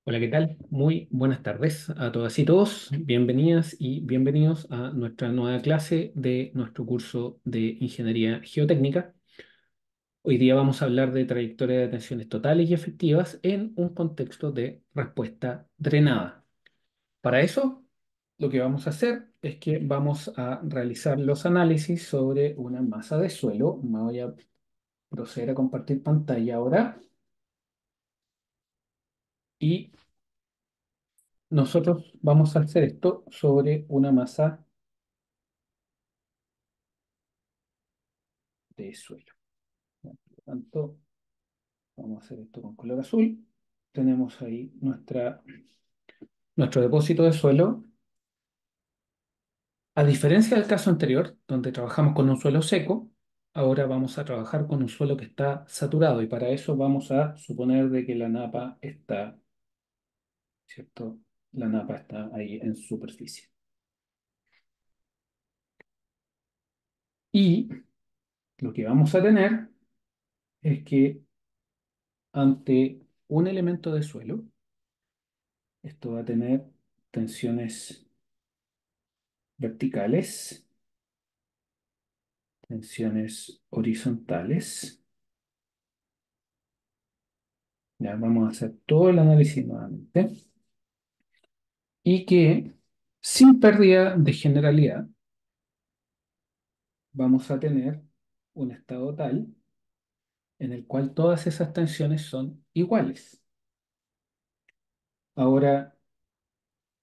Hola, ¿qué tal? Muy buenas tardes a todas y todos. Bienvenidas y bienvenidos a nuestra nueva clase de nuestro curso de Ingeniería Geotécnica. Hoy día vamos a hablar de trayectoria de tensiones totales y efectivas en un contexto de respuesta drenada. Para eso, lo que vamos a hacer es que vamos a realizar los análisis sobre una masa de suelo. Me voy a proceder a compartir pantalla ahora y nosotros vamos a hacer esto sobre una masa de suelo. Por lo tanto, vamos a hacer esto con color azul. Tenemos ahí nuestro depósito de suelo. A diferencia del caso anterior, donde trabajamos con un suelo seco, ahora vamos a trabajar con un suelo que está saturado y para eso vamos a suponer de que la napa está, ¿cierto? La napa está ahí en superficie. Y lo que vamos a tener es que ante un elemento de suelo, esto va a tener tensiones verticales, tensiones horizontales. Ya vamos a hacer todo el análisis nuevamente. Y que sin pérdida de generalidad vamos a tener un estado tal en el cual todas esas tensiones son iguales. Ahora,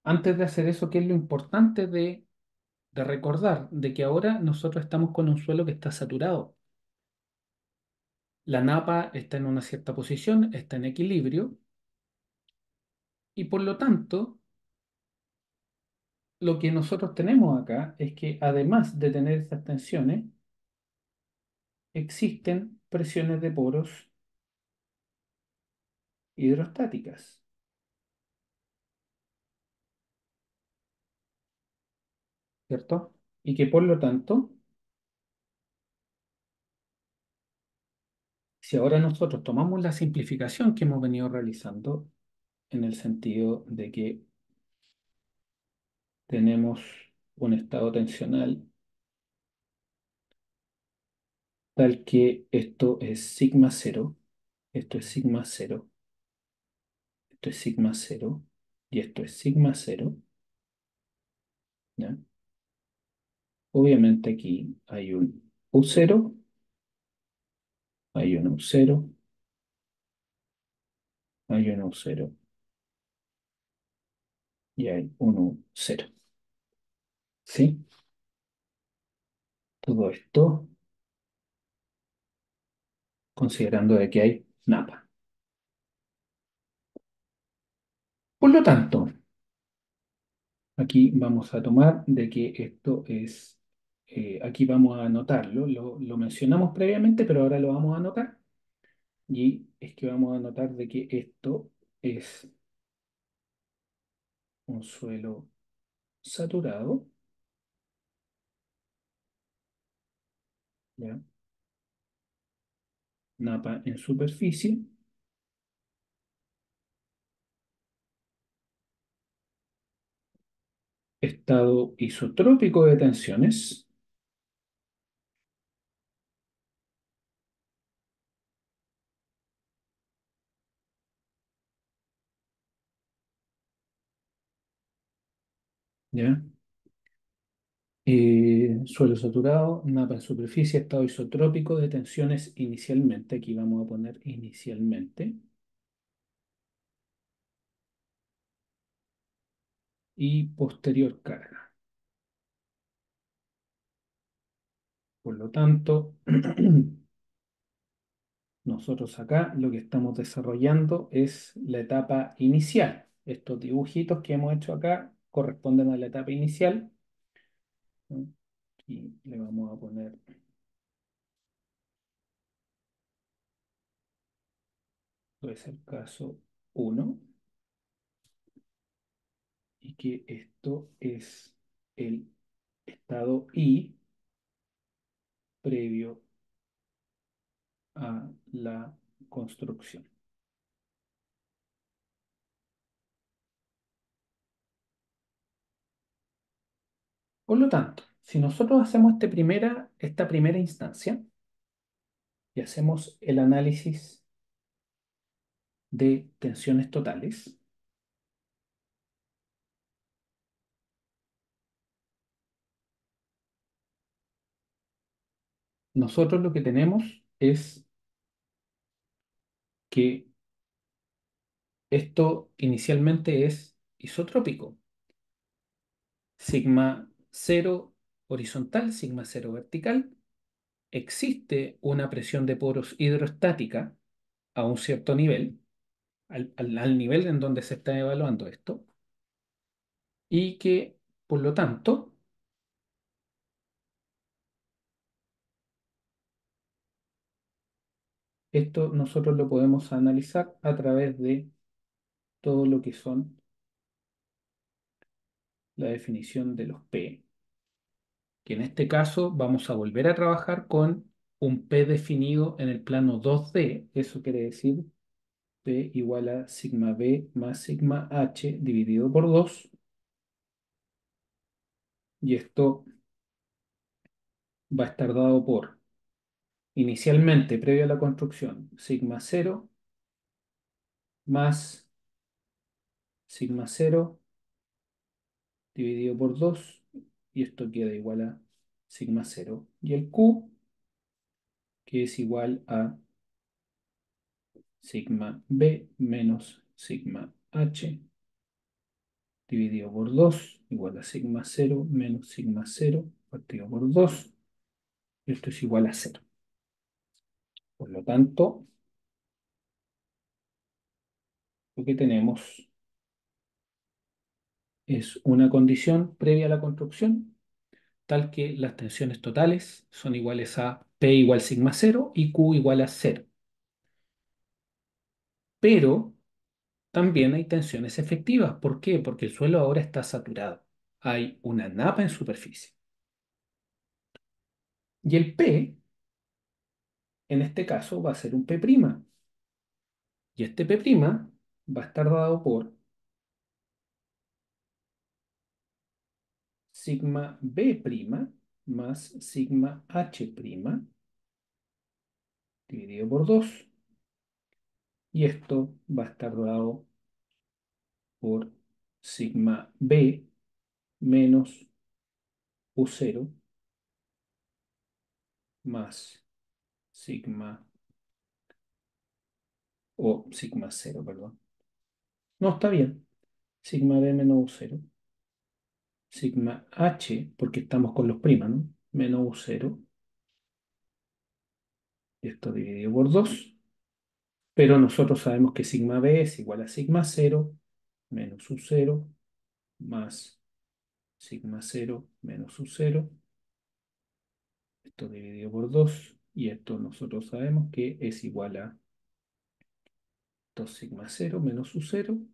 antes de hacer eso, ¿qué es lo importante de recordar? De que ahora nosotros estamos con un suelo que está saturado. La napa está en una cierta posición, está en equilibrio, y por lo tanto, lo que nosotros tenemos acá es que además de tener estas tensiones, existen presiones de poros hidrostáticas, ¿cierto? Y que por lo tanto, si ahora nosotros tomamos la simplificación que hemos venido realizando, en el sentido de que tenemos un estado tensional tal que esto es sigma cero, esto es sigma cero, esto es sigma cero y esto es sigma cero, ¿ya? Obviamente aquí hay un u cero, hay un u cero, hay un u cero y hay un u cero, ¿sí? Todo esto considerando de que hay napa. Por lo tanto, aquí vamos a tomar de que esto es, aquí vamos a anotarlo, lo mencionamos previamente, pero ahora lo vamos a anotar, y es que vamos a anotar de que esto es un suelo saturado, ¿ya? Napa en superficie, estado isotrópico de tensiones, ¿ya? Suelo saturado, napa en superficie, estado isotrópico de tensiones inicialmente, aquí vamos a poner inicialmente, y posterior carga. Por lo tanto, nosotros acá lo que estamos desarrollando es la etapa inicial. Estos dibujitos que hemos hecho acá corresponden a la etapa inicial, ¿no? Y le vamos a poner, puede ser caso uno, y que esto es el estado I previo a la construcción. Por lo tanto, si nosotros hacemos esta primera instancia y hacemos el análisis de tensiones totales, nosotros lo que tenemos es que esto inicialmente es isotrópico. Sigma cero horizontal, sigma cero vertical. Existe una presión de poros hidrostática a un cierto nivel, al nivel en donde se está evaluando esto, y que, por lo tanto, esto nosotros lo podemos analizar a través de todo lo que son la definición de los P, que en este caso vamos a volver a trabajar con un P definido en el plano 2D. Eso quiere decir P igual a sigma B más sigma H dividido por 2, y esto va a estar dado por, inicialmente, previo a la construcción, sigma cero más sigma cero dividido por 2, y esto queda igual a sigma cero. Y el Q, que es igual a sigma B menos sigma H dividido por 2 igual a sigma cero menos sigma cero partido por 2. Esto es igual a cero. Por lo tanto, lo que tenemos es una condición previa a la construcción, tal que las tensiones totales son iguales a P igual sigma cero y Q igual a cero. Pero también hay tensiones efectivas. ¿Por qué? Porque el suelo ahora está saturado. Hay una napa en superficie. Y el P, en este caso, va a ser un P'. Y este P' va a estar dado por sigma B' más sigma H' dividido por 2. Y esto va a estar dado por sigma B menos U0 más sigma, o sigma cero, perdón. No, está bien. Sigma B menos U0. Sigma H, porque estamos con los primas, ¿no? Menos U0. Esto dividido por 2. Pero nosotros sabemos que sigma B es igual a sigma cero menos U0 más sigma cero menos U0. Esto dividido por 2. Y esto nosotros sabemos que es igual a 2 sigma cero menos U0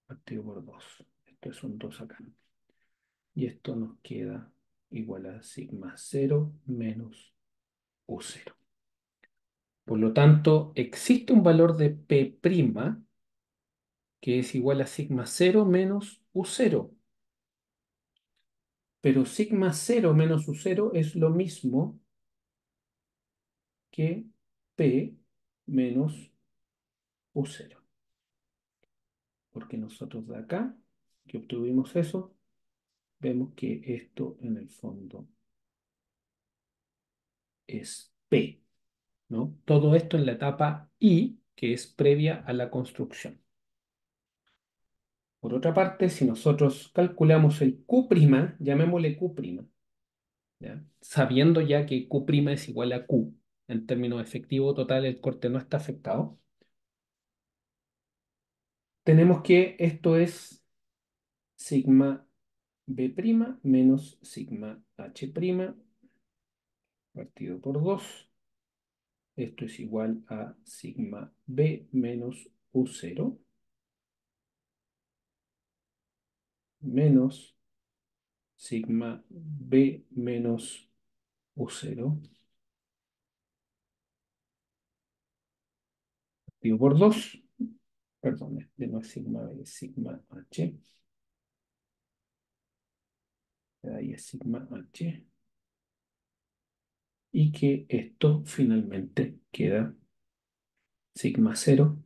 partido por 2. Esto es un 2 acá. Y esto nos queda igual a sigma cero menos U0. Por lo tanto, existe un valor de P' que es igual a sigma cero menos U0. Pero sigma cero menos U0 es lo mismo que P menos U0. Porque nosotros de acá, que obtuvimos eso, vemos que esto en el fondo es P, ¿no? Todo esto en la etapa I, que es previa a la construcción. Por otra parte, si nosotros calculamos el Q', llamémosle Q', ¿ya? Sabiendo ya que Q' es igual a Q, en términos efectivo total el corte no está afectado, tenemos que esto es sigma B' menos sigma H' partido por 2. Esto es igual a sigma B menos U0 menos sigma B menos U0 partido por 2. Perdón, este no es sigma B, es sigma H ahí es sigma h, y que esto finalmente queda sigma cero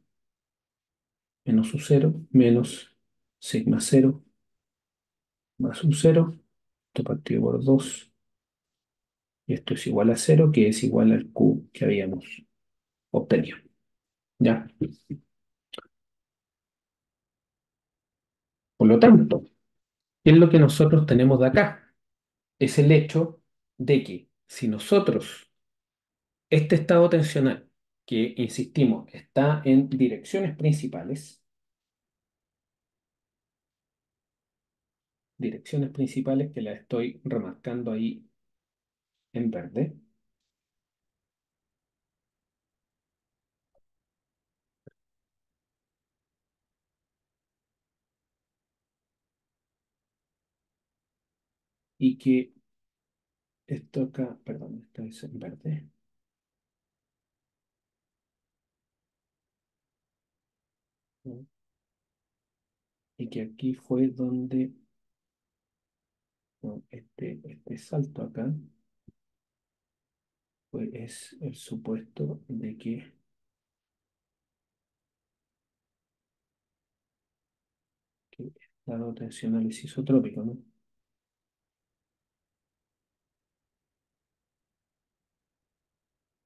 menos u cero menos sigma cero más u cero, esto partido por 2, y esto es igual a cero, que es igual al q que habíamos obtenido. ¿Ya? Por lo tanto, ¿qué es lo que nosotros tenemos de acá? Es el hecho de que si nosotros, este estado tensional, que insistimos, está en direcciones principales que las estoy remarcando ahí en verde, y que esto acá, perdón, esto es en verde, ¿no? Y que aquí fue donde, no, este salto acá, pues es el supuesto de que estado tensional es isotrópico, ¿no?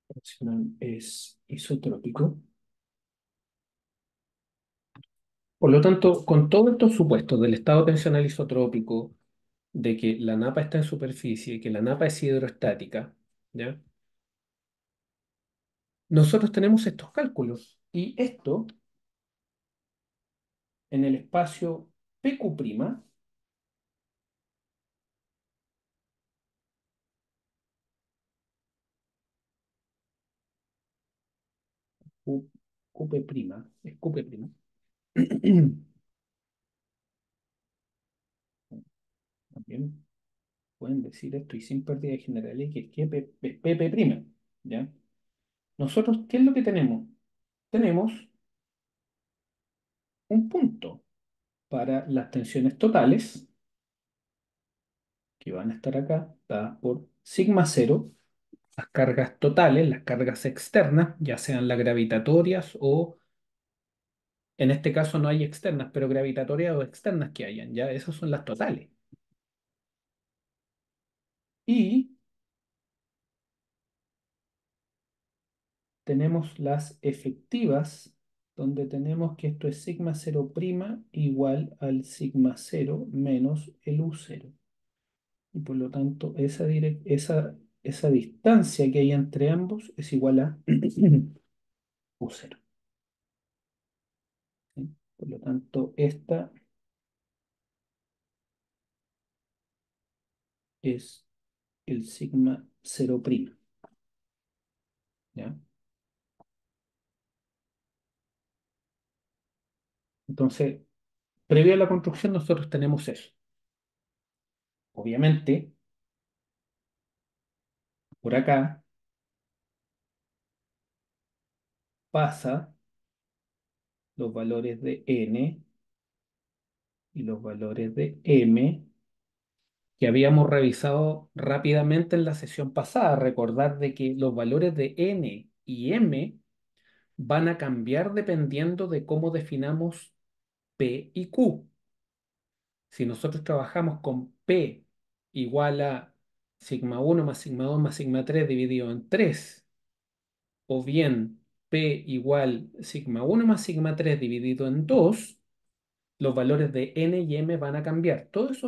Tensional es isotrópico. Por lo tanto, con todos estos supuestos del estado tensional isotrópico, de que la napa está en superficie, que la napa es hidroestática, ¿ya? Nosotros tenemos estos cálculos y esto en el espacio PQ', Q- QP', es QP'. También pueden decir esto y sin pérdida de generalidad que es PP', ¿ya? Nosotros, ¿qué es lo que tenemos? Tenemos un punto para las tensiones totales, que van a estar acá, dadas por sigma cero, las cargas totales, las cargas externas, ya sean las gravitatorias o, en este caso no hay externas, pero gravitatorias o externas que hayan, ya esas son las totales. Y tenemos las efectivas, donde tenemos que esto es sigma cero prima igual al sigma cero menos el u cero. Y por lo tanto, esa distancia que hay entre ambos es igual a u cero. ¿Sí? Por lo tanto, esta es el sigma cero prima. ¿Ya? Entonces, previo a la construcción, nosotros tenemos eso. Obviamente, por acá pasa los valores de n y los valores de m que habíamos revisado rápidamente en la sesión pasada. Recordar de que los valores de n y m van a cambiar dependiendo de cómo definamos p y q. Si nosotros trabajamos con p igual a sigma 1 más sigma 2 más sigma 3 dividido en 3, o bien p igual sigma 1 más sigma 3 dividido en 2, los valores de n y m van a cambiar. Todos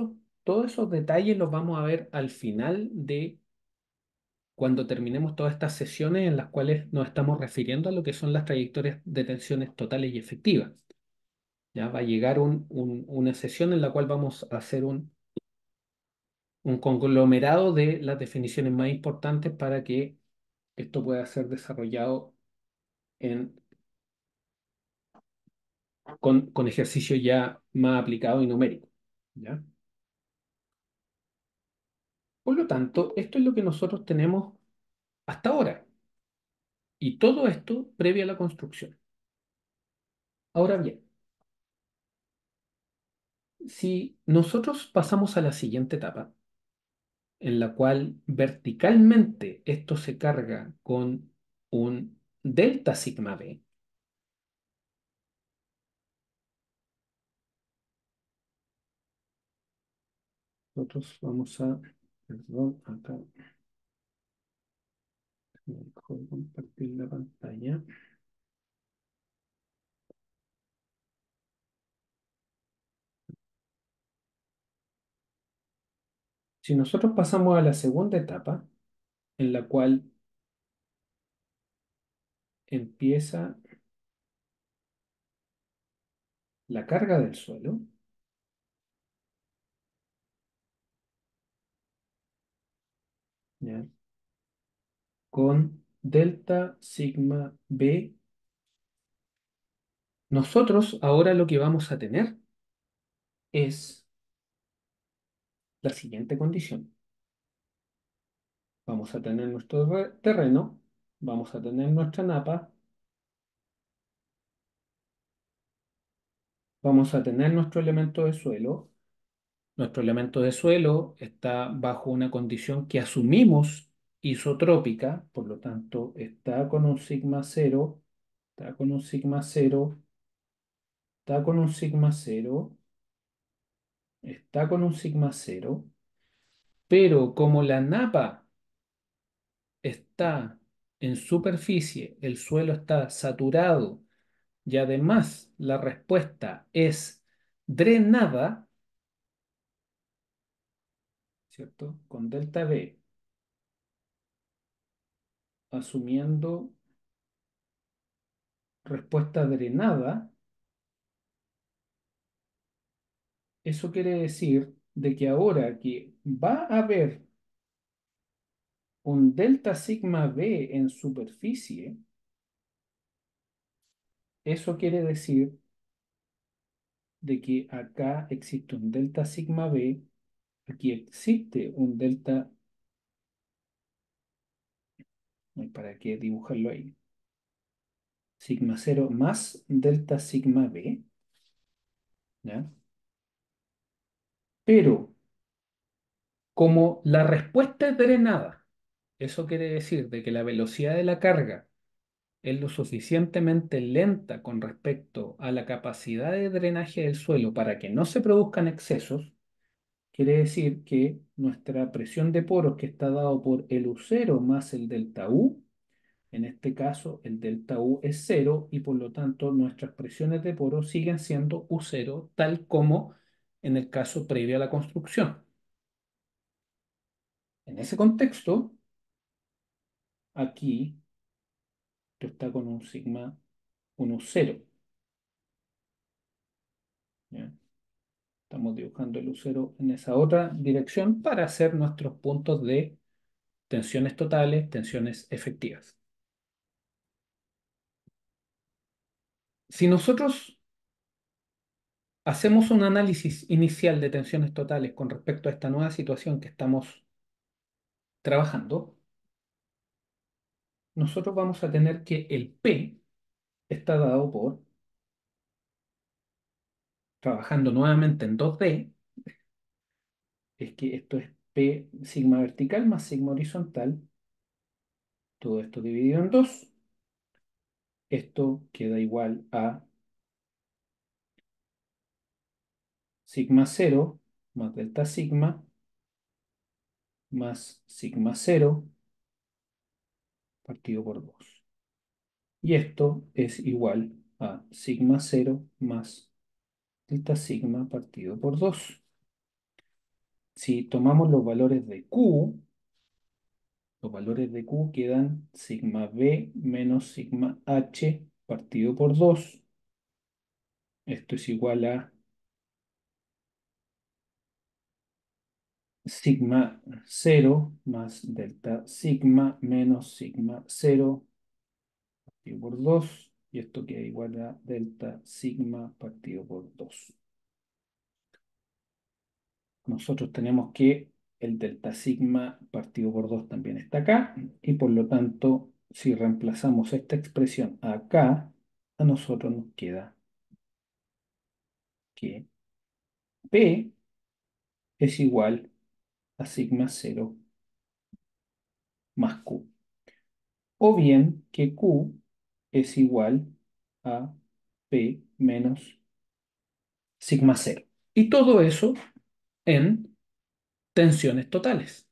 esos detalles los vamos a ver al final de cuando terminemos todas estas sesiones en las cuales nos estamos refiriendo a lo que son las trayectorias de tensiones totales y efectivas. Ya va a llegar una sesión en la cual vamos a hacer un conglomerado de las definiciones más importantes para que esto pueda ser desarrollado en, con ejercicio ya más aplicado y numérico. ¿Ya? Por lo tanto, esto es lo que nosotros tenemos hasta ahora. Y todo esto previo a la construcción. Ahora bien, si nosotros pasamos a la siguiente etapa, en la cual verticalmente esto se carga con un delta sigma B. Nosotros vamos a, perdón, acá me dejó de compartir la pantalla. Si nosotros pasamos a la segunda etapa, en la cual empieza la carga del suelo, ¿ya? Con delta sigma B, nosotros ahora lo que vamos a tener es la siguiente condición. Vamos a tener nuestro terreno, vamos a tener nuestra napa, vamos a tener nuestro elemento de suelo. Nuestro elemento de suelo está bajo una condición que asumimos isotrópica, por lo tanto está con un sigma cero, está con un sigma cero, está con un sigma cero, está con un sigma cero, pero como la napa está en superficie, el suelo está saturado y además la respuesta es drenada, ¿cierto? Con delta B, asumiendo respuesta drenada, eso quiere decir de que ahora que va a haber un delta sigma B en superficie, eso quiere decir de que acá existe un delta sigma B, aquí existe un delta, no hay para qué dibujarlo ahí, sigma cero más delta sigma B, ¿ya? Pero como la respuesta es drenada, eso quiere decir de que la velocidad de la carga es lo suficientemente lenta con respecto a la capacidad de drenaje del suelo para que no se produzcan excesos, quiere decir que nuestra presión de poros que está dado por el U0 más el delta U, en este caso el delta U es cero y por lo tanto nuestras presiones de poros siguen siendo U0 tal como en el caso previo a la construcción. En ese contexto, aquí esto está con un sigma 1,0. ¿Ya? Estamos dibujando el lucero en esa otra dirección para hacer nuestros puntos de tensiones totales, tensiones efectivas. Si nosotros hacemos un análisis inicial de tensiones totales con respecto a esta nueva situación que estamos trabajando, nosotros vamos a tener que el P está dado por, trabajando nuevamente en 2D, es que esto es P sigma vertical más sigma horizontal, todo esto dividido en 2. Esto queda igual a sigma cero más delta sigma más sigma cero partido por 2. Y esto es igual a sigma cero más delta sigma partido por 2. Si tomamos los valores de Q, los valores de Q quedan sigma B menos sigma H partido por 2. Esto es igual a sigma cero más delta sigma menos sigma cero partido por 2 y esto queda igual a delta sigma partido por 2. Nosotros tenemos que el delta sigma partido por 2 también está acá y por lo tanto si reemplazamos esta expresión acá, a nosotros nos queda que P es igual a sigma cero más Q. O bien que Q es igual a P menos sigma cero. Y todo eso en tensiones totales.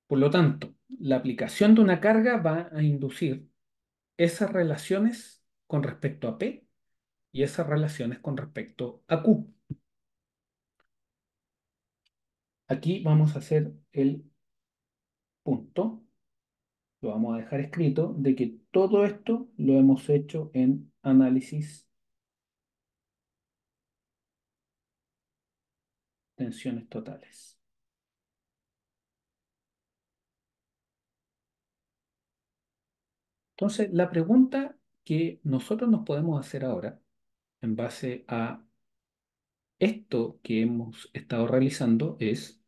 Por lo tanto, la aplicación de una carga va a inducir esas relaciones con respecto a P y esas relaciones con respecto a Q. Aquí vamos a hacer el punto, lo vamos a dejar escrito, de que todo esto lo hemos hecho en análisis tensiones totales. Entonces, la pregunta que nosotros nos podemos hacer ahora, en base a esto que hemos estado realizando, es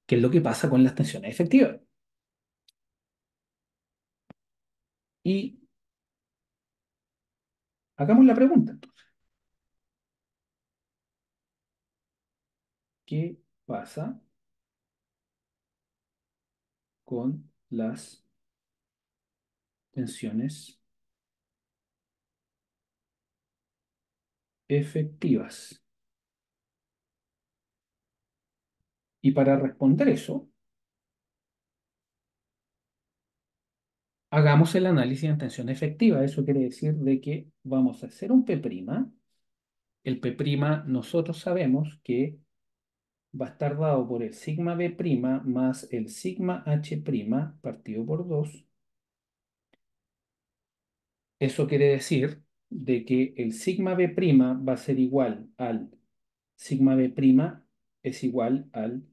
¿qué es lo que pasa con las tensiones efectivas? Y hagamos la pregunta entonces. ¿Qué pasa con las tensiones efectivas? Y para responder eso, hagamos el análisis en tensión efectiva. Eso quiere decir de que vamos a hacer un P'. El P' nosotros sabemos que va a estar dado por el sigma B' más el sigma H' partido por 2. Eso quiere decir de que el sigma B' va a ser igual al sigma B' es igual al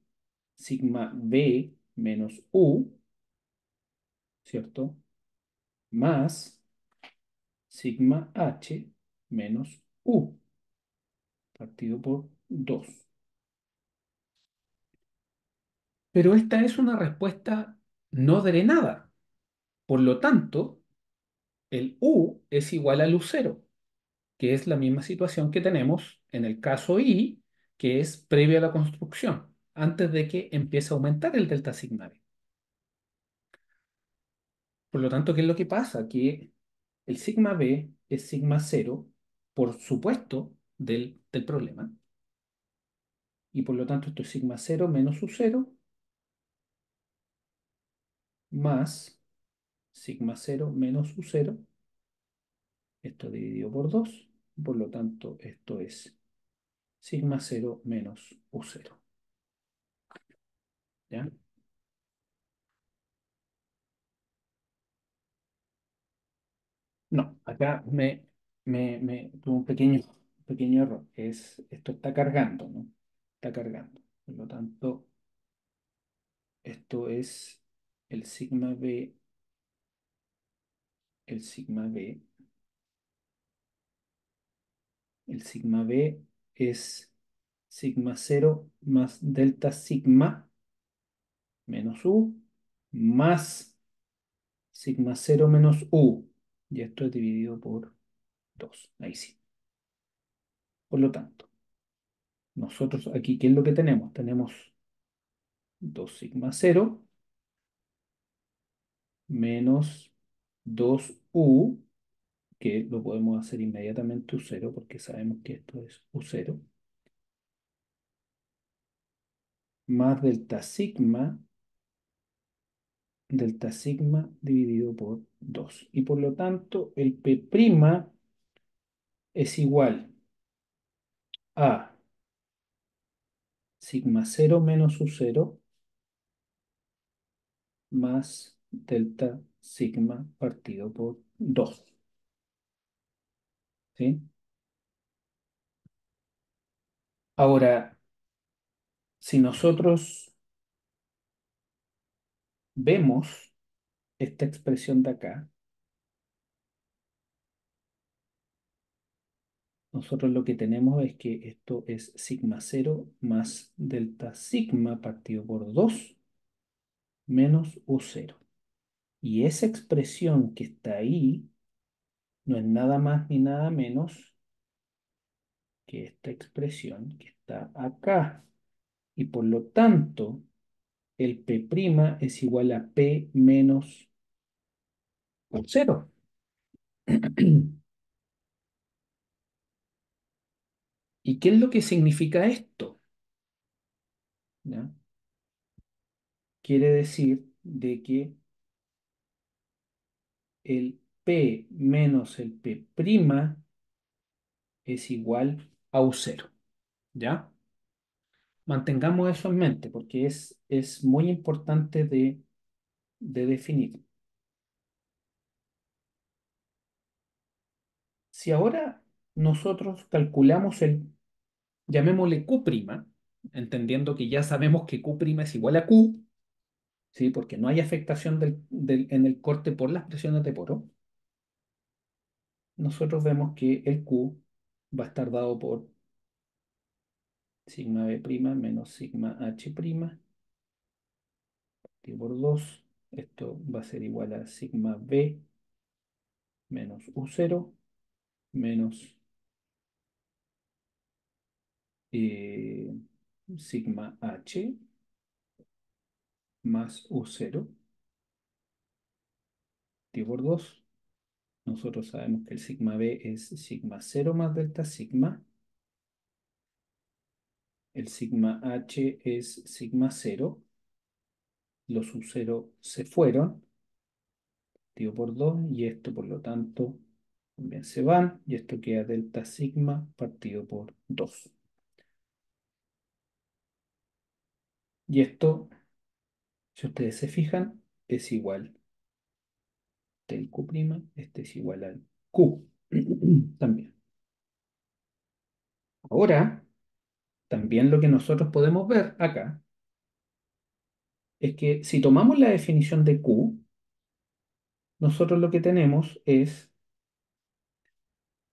sigma B menos U, ¿cierto? Más sigma H menos U partido por 2. Pero esta es una respuesta no drenada. Por lo tanto, el U es igual al U0, que es la misma situación que tenemos en el caso I, que es previo a la construcción, antes de que empiece a aumentar el delta sigma B. Por lo tanto, ¿qué es lo que pasa? Que el sigma B es sigma cero, por supuesto, del problema, y por lo tanto esto es sigma cero menos U0 más sigma cero menos U0, esto dividido por 2, por lo tanto esto es sigma cero menos U0. ¿Ya? No, acá tuve un pequeño error. Esto está cargando, ¿no? Está cargando. Por lo tanto, esto es el sigma B, el sigma B. El sigma B es sigma cero más delta sigma menos U más sigma cero menos U. Y esto es dividido por 2. Ahí sí. Por lo tanto, nosotros aquí, ¿qué es lo que tenemos? Tenemos 2 sigma cero menos 2U, que lo podemos hacer inmediatamente U0 porque sabemos que esto es U0, más delta sigma dividido por 2. Y por lo tanto, el P' es igual a sigma cero menos U0 más delta sigma partido por 2. ¿Sí? Ahora, si nosotros vemos esta expresión de acá, nosotros lo que tenemos es que esto es sigma cero más delta sigma partido por 2 menos U0. Y esa expresión que está ahí no es nada más ni nada menos que esta expresión que está acá. Y por lo tanto, el P' es igual a P menos cero. ¿Y qué es lo que significa esto? ¿Ya? Quiere decir de que el P menos el P' es igual a U0. ¿Ya? Mantengamos eso en mente porque es muy importante de definir. Si ahora nosotros calculamos llamémosle Q', entendiendo que ya sabemos que Q' es igual a Q, ¿sí? Porque no hay afectación en el corte por las presiones de poro, nosotros vemos que el Q va a estar dado por sigma B' menos sigma H' dividido por 2. Esto va a ser igual a sigma B menos U0 menos eh, sigma H más U0 dividido por 2. Nosotros sabemos que el sigma B es sigma 0 más delta sigma. El sigma H es sigma 0. Los U0 se fueron, dividido por 2, y esto por lo tanto también se van, y esto queda delta sigma partido por 2. Y esto, si ustedes se fijan, es igual del Q', este es igual al Q también. Ahora, también lo que nosotros podemos ver acá es que si tomamos la definición de Q, nosotros lo que tenemos es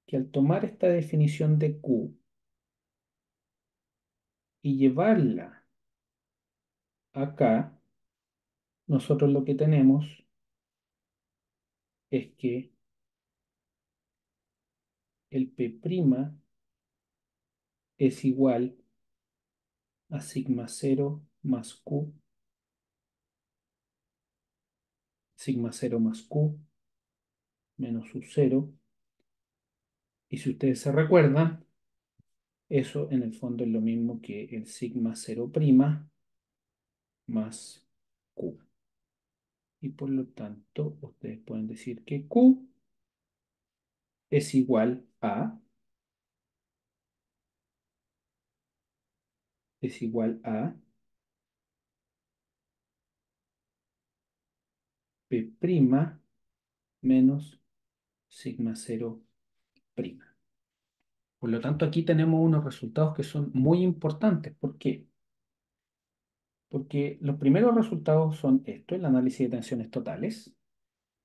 que al tomar esta definición de Q y llevarla acá, nosotros lo que tenemos es que el P' es igual a sigma 0 más Q, sigma 0 más Q menos U0. Y si ustedes se recuerdan, eso en el fondo es lo mismo que el sigma 0' más Q. Y por lo tanto, ustedes pueden decir que Q es igual a P' menos sigma 0'. Por lo tanto, aquí tenemos unos resultados que son muy importantes. ¿Por qué? Porque los primeros resultados son esto, el análisis de tensiones totales.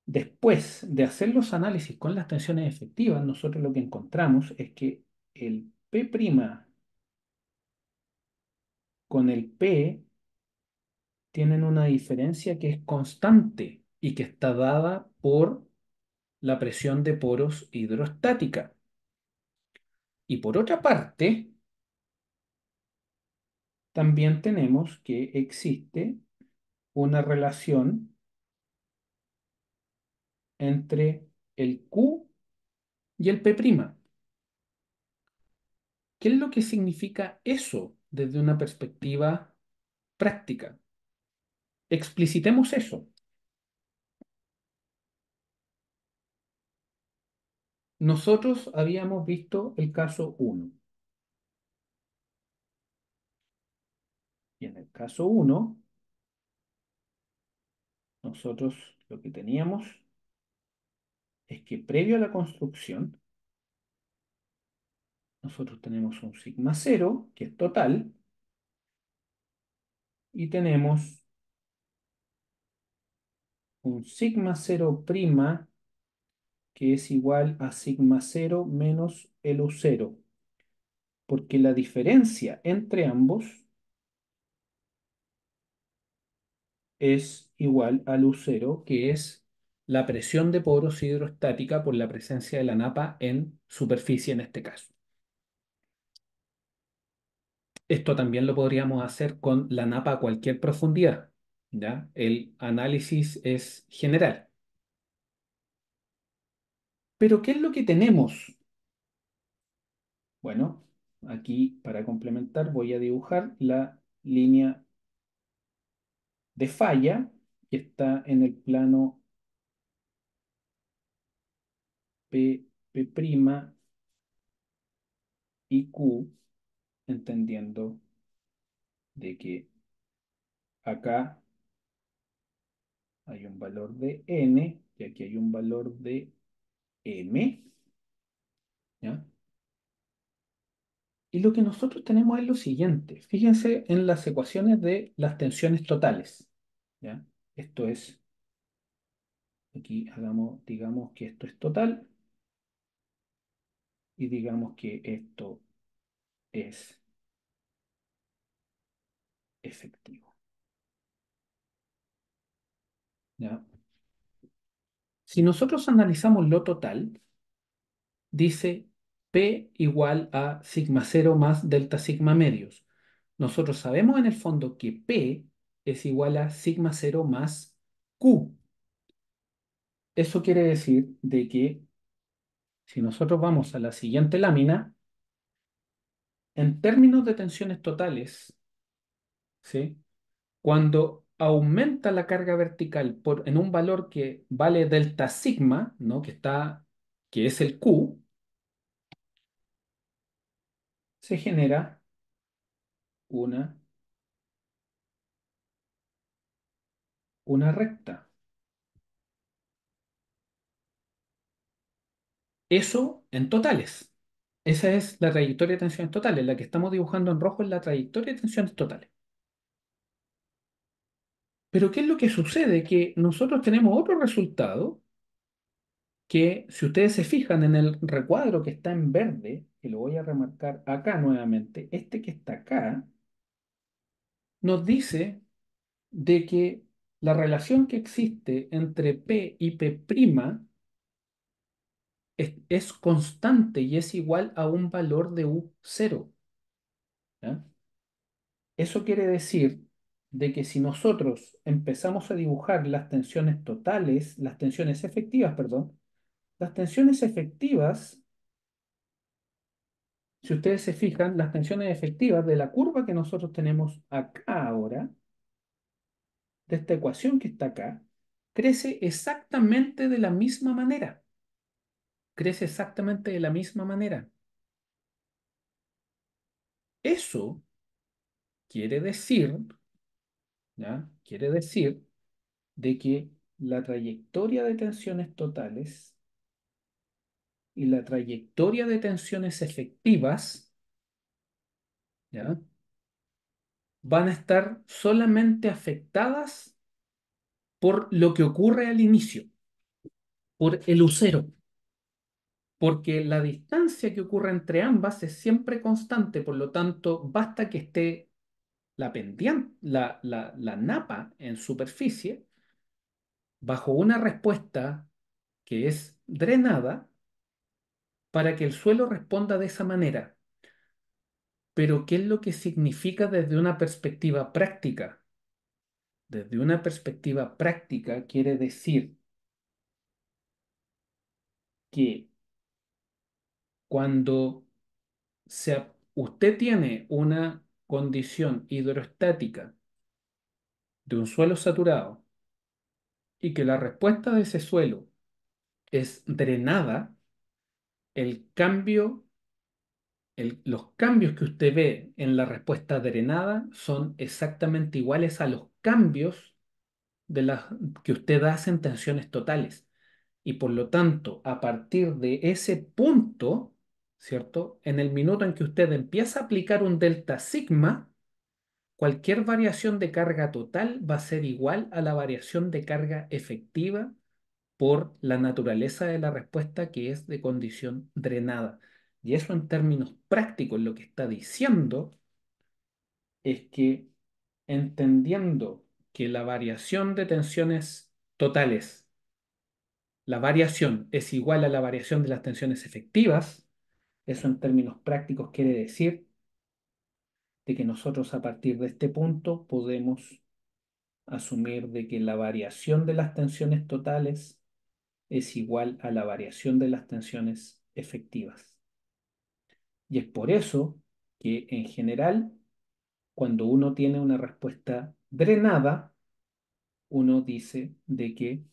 Después de hacer los análisis con las tensiones efectivas, nosotros lo que encontramos es que el P' con el P tienen una diferencia que es constante y que está dada por la presión de poros hidrostática. Y por otra parte, también tenemos que existe una relación entre el Q y el P'. ¿Qué es lo que significa eso desde una perspectiva práctica? Explicitemos eso. Nosotros habíamos visto el caso 1. Y en el caso 1, nosotros lo que teníamos es que previo a la construcción, nosotros tenemos un sigma 0, que es total, y tenemos un sigma 0' que es igual a sigma 0 menos el U0, porque la diferencia entre ambos es igual al U0, que es la presión de poros hidrostática por la presencia de la napa en superficie en este caso. Esto también lo podríamos hacer con la napa a cualquier profundidad, ¿ya? El análisis es general. Pero ¿qué es lo que tenemos? Bueno, aquí para complementar voy a dibujar la línea de falla que está en el plano P, P' y Q, entendiendo de que acá hay un valor de n y aquí hay un valor de m, ¿ya? Y lo que nosotros tenemos es lo siguiente. Fíjense en las ecuaciones de las tensiones totales, ¿ya? Esto es, aquí hagamos, digamos que esto es total y digamos que esto es efectivo, ¿ya? Si nosotros analizamos lo total, dice P igual a sigma cero más delta sigma medios. Nosotros sabemos en el fondo que P es igual a sigma cero más Q. Eso quiere decir de que si nosotros vamos a la siguiente lámina, en términos de tensiones totales, ¿sí? Cuando aumenta la carga vertical en un valor que vale delta sigma, ¿no? Que es el Q, se genera una, una recta. Eso en totales. Esa es la trayectoria de tensiones totales. La que estamos dibujando en rojo es la trayectoria de tensiones totales. Pero ¿qué es lo que sucede? Que nosotros tenemos otro resultado que, si ustedes se fijan en el recuadro que está en verde, que lo voy a remarcar acá nuevamente, este que está acá, nos dice de que la relación que existe entre P y P' es constante y es igual a un valor de U0. ¿Ya? Eso quiere decir de que si nosotros empezamos a dibujar las tensiones totales, las tensiones efectivas, perdón, las tensiones efectivas, si ustedes se fijan, las tensiones efectivas de la curva que nosotros tenemos acá ahora, de esta ecuación que está acá, crece exactamente de la misma manera. Crece exactamente de la misma manera. Eso quiere decir, ¿ya? Quiere decir de que la trayectoria de tensiones totales y la trayectoria de tensiones efectivas, ¿ya? Van a estar solamente afectadas por lo que ocurre al inicio, por el U0, porque la distancia que ocurre entre ambas es siempre constante, por lo tanto, basta que esté la pendiente, la napa en superficie, bajo una respuesta que es drenada, para que el suelo responda de esa manera. Pero, ¿qué es lo que significa desde una perspectiva práctica? Desde una perspectiva práctica quiere decir que cuando usted tiene una condición hidroestática de un suelo saturado y que la respuesta de ese suelo es drenada, el cambio, los cambios que usted ve en la respuesta drenada son exactamente iguales a los cambios de las que usted hace en tensiones totales. Y por lo tanto, a partir de ese punto, ¿cierto? En el minuto en que usted empieza a aplicar un delta sigma, cualquier variación de carga total va a ser igual a la variación de carga efectiva por la naturaleza de la respuesta, que es de condición drenada. Y eso, en términos prácticos, lo que está diciendo es que, entendiendo que la variación de tensiones totales, la variación es igual a la variación de las tensiones efectivas, eso en términos prácticos quiere decir de que nosotros a partir de este punto podemos asumir de que la variación de las tensiones totales es igual a la variación de las tensiones efectivas. Y es por eso que en general, cuando uno tiene una respuesta drenada, uno dice de que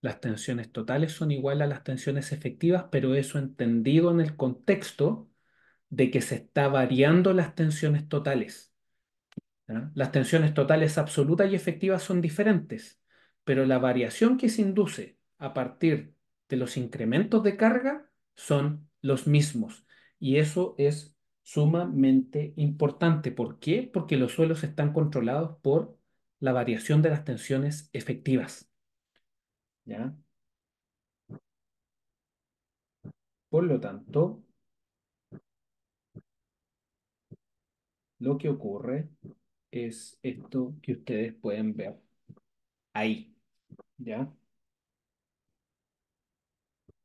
las tensiones totales son igual a las tensiones efectivas, pero eso entendido en el contexto de que se está variando las tensiones totales. ¿Ya? Las tensiones totales absolutas y efectivas son diferentes, pero la variación que se induce a partir de los incrementos de carga son los mismos. Y eso es sumamente importante. ¿Por qué? Porque los suelos están controlados por la variación de las tensiones efectivas. ¿Ya? Por lo tanto, lo que ocurre es esto que ustedes pueden ver ahí. ¿Ya?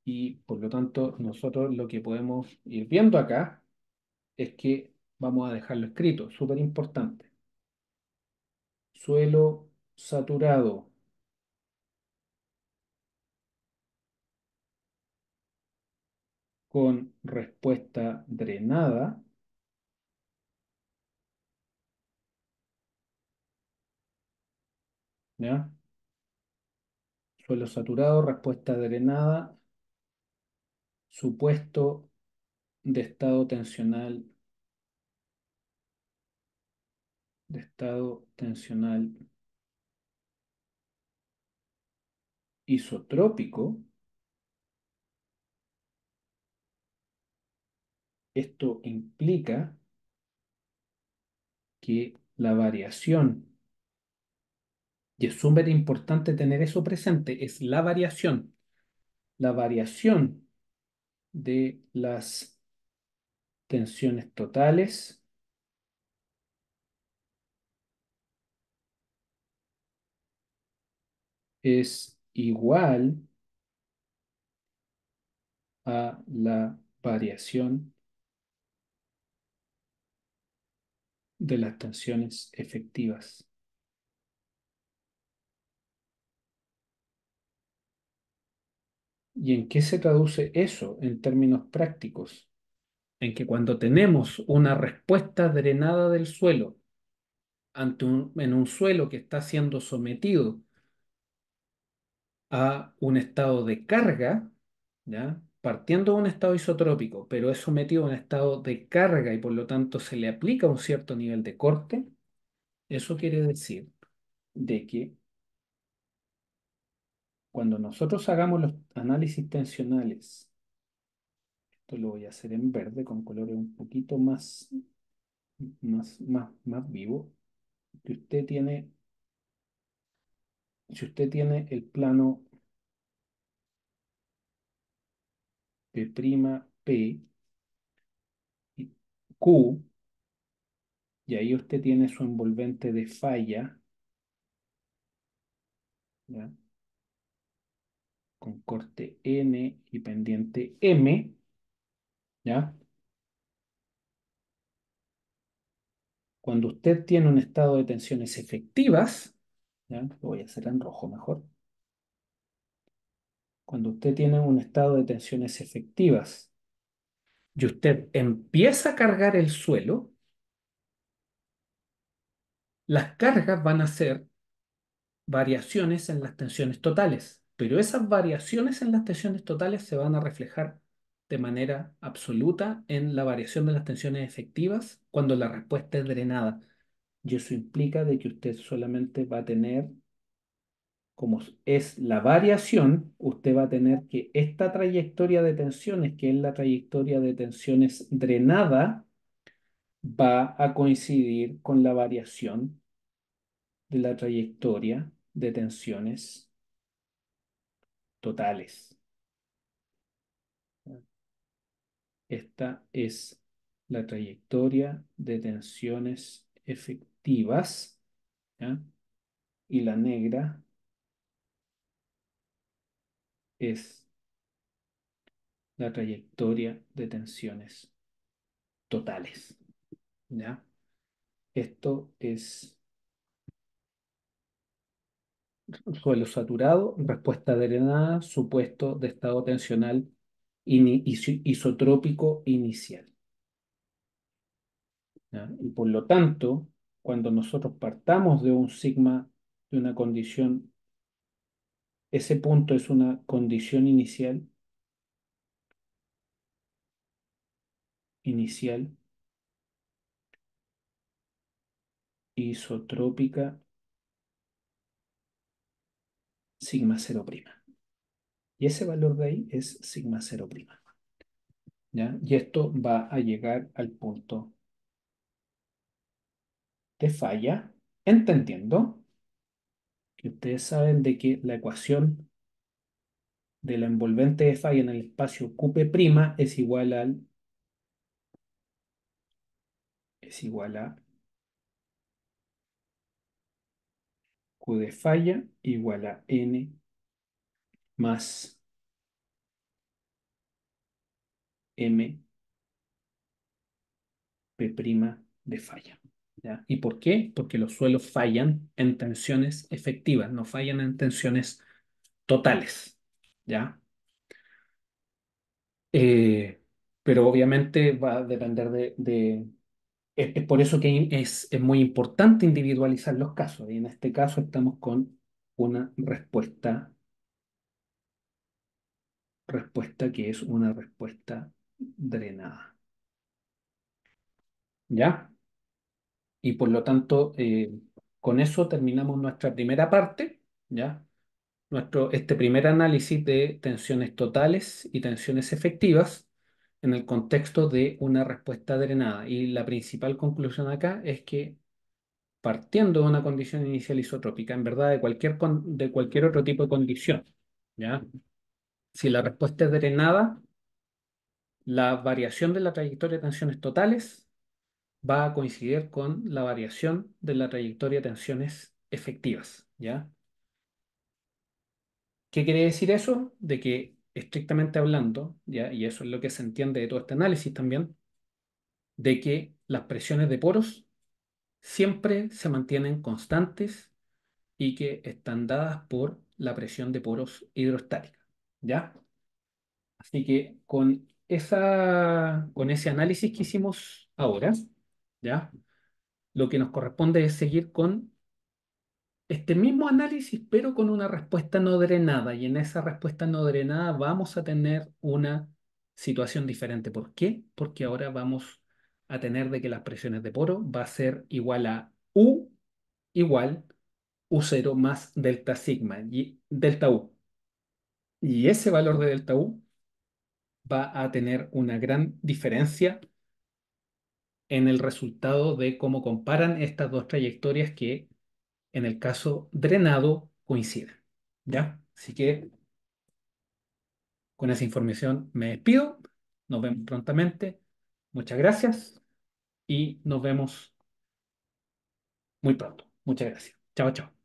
Y por lo tanto, nosotros lo que podemos ir viendo acá es que vamos a dejarlo escrito, súper importante. Suelo saturado con respuesta drenada, ¿ya? Suelo saturado, respuesta drenada, supuesto de estado tensional isotrópico. Esto implica que la variación, y es súper importante tener eso presente, es la variación de las tensiones totales es igual a la variación de las tensiones efectivas. ¿Y en qué se traduce eso en términos prácticos? En que cuando tenemos una respuesta drenada del suelo en un suelo que está siendo sometido a un estado de carga, ¿ya? Partiendo de un estado isotrópico, pero es sometido a un estado de carga y por lo tanto se le aplica un cierto nivel de corte, eso quiere decir de que cuando nosotros hagamos los análisis tensionales, esto lo voy a hacer en verde con colores un poquito más vivo, que usted tiene, si usted tiene el plano P', y Q, y ahí usted tiene su envolvente de falla, ¿ya? Con corte N y pendiente M, ¿ya? Cuando usted tiene un estado de tensiones efectivas, ¿ya? Lo voy a hacer en rojo mejor. Cuando usted tiene un estado de tensiones efectivas y usted empieza a cargar el suelo, las cargas van a ser variaciones en las tensiones totales, pero esas variaciones en las tensiones totales se van a reflejar de manera absoluta en la variación de las tensiones efectivas cuando la respuesta es drenada. Y eso implica de que usted solamente va a tener, como es la variación, usted va a tener que esta trayectoria de tensiones, que es la trayectoria de tensiones drenada, va a coincidir con la variación de la trayectoria de tensiones totales. Esta es la trayectoria de tensiones efectivas, ¿ya? Y la negra es la trayectoria de tensiones totales, ¿ya? Esto es suelo saturado, respuesta drenada, supuesto de estado tensional isotrópico inicial. ¿Ya? Y por lo tanto, cuando nosotros partamos de un sigma, de una condición, ese punto es una condición inicial isotrópica sigma cero prima. Y ese valor de ahí es sigma cero prima. ¿Ya? Y esto va a llegar al punto de falla, entendiendo que ustedes saben de que la ecuación de la envolvente de falla en el espacio Qp' es igual a Q de falla igual a N más M P' de falla. ¿Ya? ¿Y por qué? Porque los suelos fallan en tensiones efectivas, no fallan en tensiones totales. ¿Ya? Eh, pero obviamente va a depender es por eso que es muy importante individualizar los casos. Y en este caso estamos con una respuesta que es una respuesta drenada. ¿Ya? Y por lo tanto, con eso terminamos nuestra primera parte. ¿Ya? Este primer análisis de tensiones totales y tensiones efectivas en el contexto de una respuesta drenada. Y la principal conclusión acá es que partiendo de una condición inicial isotrópica, en verdad de cualquier otro tipo de condición, ¿ya? Si la respuesta es drenada, la variación de la trayectoria de tensiones totales va a coincidir con la variación de la trayectoria de tensiones efectivas, ¿ya? ¿Qué quiere decir eso? De que estrictamente hablando, ¿ya? Y eso es lo que se entiende de todo este análisis también, de que las presiones de poros siempre se mantienen constantes y que están dadas por la presión de poros hidrostática, ¿ya? Así que con ese análisis que hicimos ahora, ¿ya? Lo que nos corresponde es seguir con este mismo análisis, pero con una respuesta no drenada. Y en esa respuesta no drenada vamos a tener una situación diferente. ¿Por qué? Porque ahora vamos a tener de que las presiones de poro va a ser igual a U igual U0 más delta sigma y delta U. Y ese valor de delta U va a tener una gran diferencia en el resultado de cómo comparan estas dos trayectorias que en el caso drenado coinciden. ¿Ya? Así que con esa información me despido. Nos vemos prontamente. Muchas gracias y nos vemos muy pronto. Muchas gracias. Chao, chao.